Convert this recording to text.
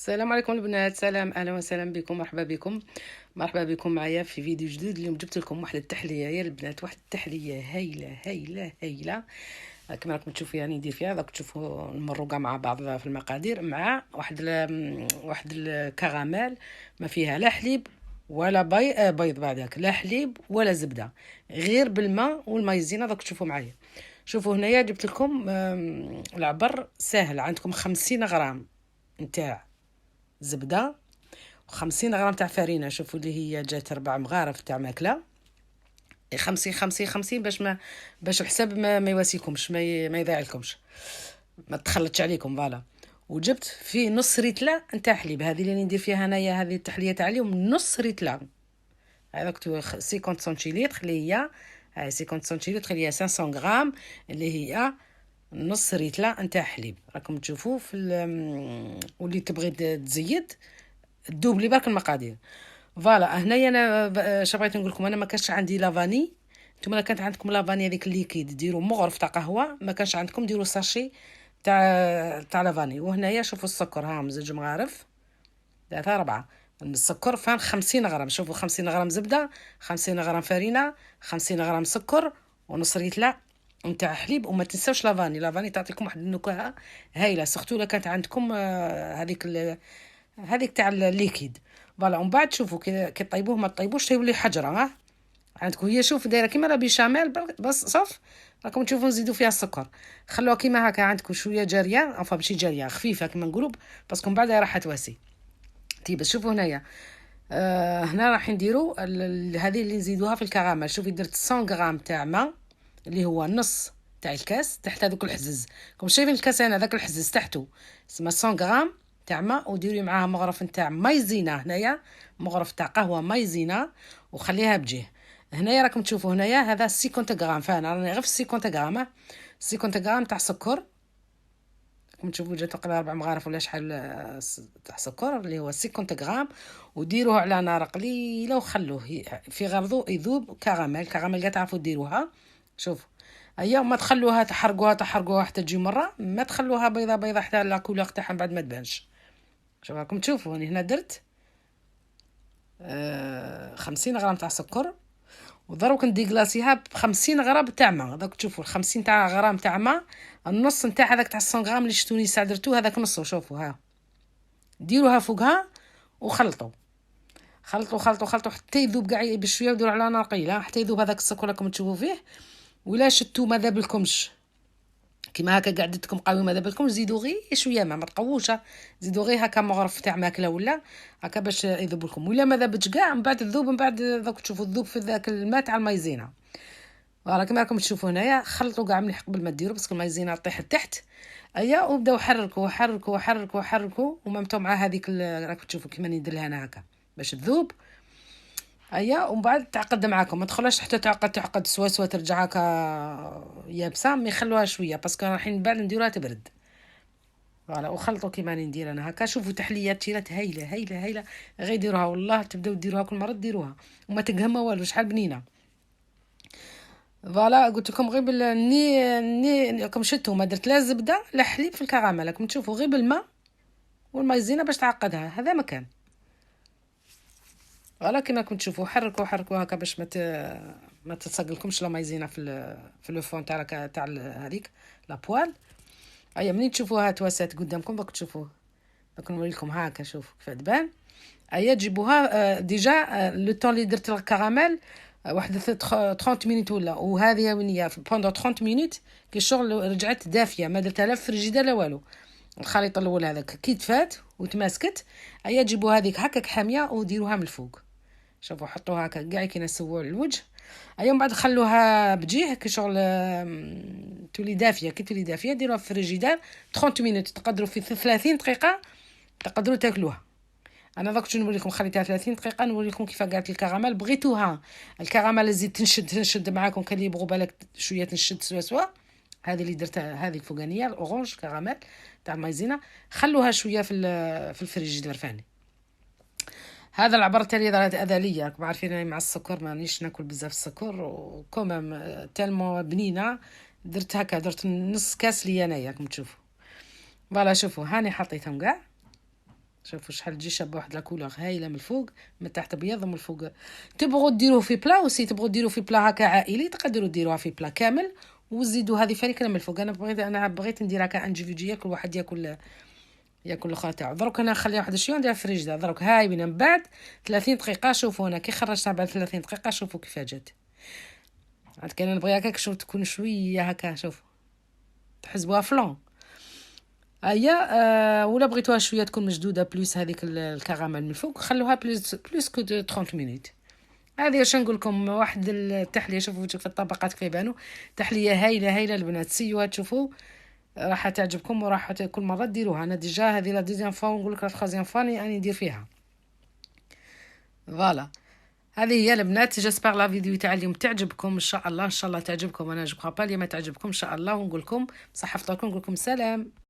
السلام عليكم البنات، سلام، اهلا وسهلا بكم، مرحبا بكم معايا في فيديو جديد. اليوم جبت لكم واحد التحليه يا البنات، واحد التحليه هايله هايله هايله. كما راكم تشوفوا يعني ندير فيها، راكم تشوفوا نمروا كاع مع بعض في المقادير، مع واحد الكراميل ما فيها لا حليب ولا بيض بعدك، لا حليب ولا زبده، غير بالماء والمايزينا. راكم تشوفوا معايا. شوفوا هنايا جبت لكم العبر سهل. عندكم 50 غرام نتاع زبده، و50 غرام تاع فرينه. شوفوا اللي هي جات 4 مغارف تاع ماكله. 50 50 50 باش الحساب ما يواسيكمش، ما يضيع لكمش، ما تخلطش عليكم. فوالا. وجبت فيه نص ريتله نتاع حليب، هذه اللي ندير فيها انايا، هذه التحليه تاع اليوم نص ريتله. هذاك 50 سنتيلتر اللي هي، هاي 50 سنتيلتر اللي هي 500 غرام، اللي هي نص ريتله نتاع حليب. راكم تشوفوا في واللي تبغي تزيد تدوب لي برك المقادير. فوالا. هنايا انا بغيت نقول لكم، انا ما كانش عندي لافاني. نتوما كانت عندكم لافاني هذيك الليكيد ديروا مغرف تاع قهوه، ما كانش عندكم ديروا ساشي تاع لافاني. وهنايا شوفوا السكر، ها زوج مغارف، 3 4 السكر، فان 50 غرام. شوفوا 50 غرام زبده، 50 غرام فرينه، 50 غرام سكر، ونص ريتله نتاع حليب. وما تنساوش لافاني تعطيكم واحد النكهه هايله، سورتو كانت عندكم هذيك تاع الليكيد. فوالا. ومن بعد شوفوا كي طيبوه ما طيبوش يولي حجره. ها عندكم هي، شوف دايره كيما لا بيشاميل، بس صف. راكم تشوفوا نزيدوا فيها السكر، خلوها كيما هكا عندكم شويه جاريه، enfin ماشي جاريه، خفيفه كيما نقولوا، باسكو من بعد راح تواسي. تي بس شوفوا هنايا. هنا راح نديروا هذه اللي نزيدوها في الكراميل. شوفي درت 100 غرام تاع ماء، اللي هو نص تاع الكاس، تحت هذوك الحزز. كم شايفين الكاس هنا، هذاك الحزز تحته اسمه 100 غرام تاع ماء. وديري معاها مغرف نتاع مايزينا، هنايا مغرف تاع قهوه مايزينا، وخليها بجيه. هنايا راكم تشوفوا هنايا هذا 50 غرام، فانا راني غير في 50 غرام، 50 غرام تاع سكر. راكم تشوفوا جات تقريبا 4 مغارف ولا شحال تاع سكر، اللي هو 50 غرام. وديروه على نار قليله وخلوه في غرضو يذوب كراميل كاع تعرفوا ديروها. شوفوا هيا، ما تخلوها تحرقوها حتى تجي مره، ما تخلوها بيضه حتى لا كولور تاعها بعد ما تبانش. شوفوا راكم تشوفوا راني هنا درت 50 غرام تاع سكر، ودروك نديكلاسيها ب50 غرام تاع ماء. داك تشوفوا 50 تاع غرام تاع ماء، النص نتاع هذاك تاع 100 غرام اللي شفتوني ساعه درتو، هذاك نصو. شوفوا ها، ديروها فوقها وخلطوا خلطوا خلطوا خلطوا حتى يذوب كاع بشويه، وديروا على نار قليله حتى يذوب هذاك السكر راكم تشوفوا فيه. ولا شتو ما ذابلكمش كيما هكا قعدتكم قوي ما ذابلكمش، زيدوا غير شويه ما تقووش، زيدوا غير هكا مغرف تاع ماكله ولا هكا باش يذوب لكم. ولا ما ذابتش كاع من بعد تذوب، من بعد دوك تشوفوا تذوب في ذاك الماء تاع المايزينا. فوالا كما راكم تشوفوا هنايا، خلطوا كاع مليح قبل ما ديروا، باسكو المايزينا طيح لتحت. ايا وبداو حركوا حركوا حركوا حركوا، وممتو مع هذيك راكم تشوفوا كيما ندير لها انا هكا باش تذوب. ايا ومن بعد تعقد معاكم، ما تخلوش حتى تعقد سوا ترجع هكا يابسه، ما يخلوها شويه باسكو رايحين بعد نديروها تبرد. فوالا. وخلطوا كيما ندير انا هكا. شوفوا تحليات تيرات هايله هايله هايله، غير ديروها والله تبداو ديروها كل مره ديروها وما تقهمها والو، شحال بنينه. فوالا قلت لكم غير ني راكم شفتوا ما درت لا زبده لا حليب في الكراميل، راكم تشوفوا غير بالماء والمايزينا باش تعقدها، هذا مكان. فوالا كما راكم تشوفوا حركوا حركوا هكا باش ما تتسقلكمش لا مايزينا في لو فون تاع هذيك لابوال. ايا منين تشوفوها تواسات قدامكم باك تشوفوا، باك نوري لكم هكا. شوف كيف تبان. ايا تجيبوها ديجا لو طون اللي درت الكراميل واحد 30 مينوت ولا، وهذه وين هي بوندو 30 مينوت كي الشغل رجعت دافيه، ما درتها لا في الفريجيدير لا والو. الخليط الاول هذاك كي تفات وتماسكت، ايا جيبوا هذيك هكاك حاميه وديروها من الفوق. شوفوا حطوها هكا كاع كي نسووا الوجه. ايا من بعد خلوها بجيه كي شغل تولي دافيه. كي تولي دافيه ديروها في الفريجيدير 30 مينوت، تقدروا في 30 دقيقه تقدروا تاكلوها. انا داك نوري لكم خليتها 30 دقيقه، نوري لكم كيف قالت الكراميل. بغيتوها الكراميل تزيد تنشد معاكم، كان اللي يبغوا بالك شويه تنشد سوا. هذه اللي درتها هذه الفوقانيه الاورانج كراميل تاع المايزينا، خلوها شويه في الفريجيدير فاني. هذا العبر تالي هذا ليا، راكم عارفين انا مع السكر مانيش ناكل بزاف السكر، وكومام تالمو بنينه درت هكا، درت نص كاس ليا انايا راكم تشوفوا. فوالا شوفوا هاني حطيتهم كاع شوفوا شحال تجي شابه، واحد لا كولور هايله من الفوق، من تحت بيض ومن الفوق. تبغوا ديروه في بلا وسي تبغوا ديروه في بلا هكا عائلي، تقدروا ديروها في بلا كامل وزيدوا هذه فريكه من الفوق. انا بغيت ندير هكا انديفيديو، كل واحد ياكل الاخر تاعو. دروك انا نخليها واحد شويه نديرها في الفريجيدير. دروك هاي من بعد 30 دقيقه. شوفوا انا كي خرجتها بعد 30 دقيقه، شوفوا كيف جات. عاد كان نبغي هكاك شوف تكون شويه هكا، شوف تحسبوها فلون هيا. ولا بغيتوها شويه تكون مشدوده بلوس هذيك الكراميل من الفوق، خلوها بلوس كو 30 مينوت. هذه واش نقول لكم، واحد التحليه. شوفوا في الطبقات كيف يبانوا، تحليه هايله هايله البنات. سيوها تشوفوا راح تعجبكم، وراح كل مره ديروها. انا ديجا هذه لا دوزيام فوا، ونقول لك لا تخازيام فوا اني ندير فيها. فوالا هذه هي البنات. جيسبر لا فيديو تاع اليوم تعجبكم ان شاء الله، ان شاء الله تعجبكم. انا جو با لي ما تعجبكم ان شاء الله، ونقول لكم بصحه فطوركم، نقول لكم سلام.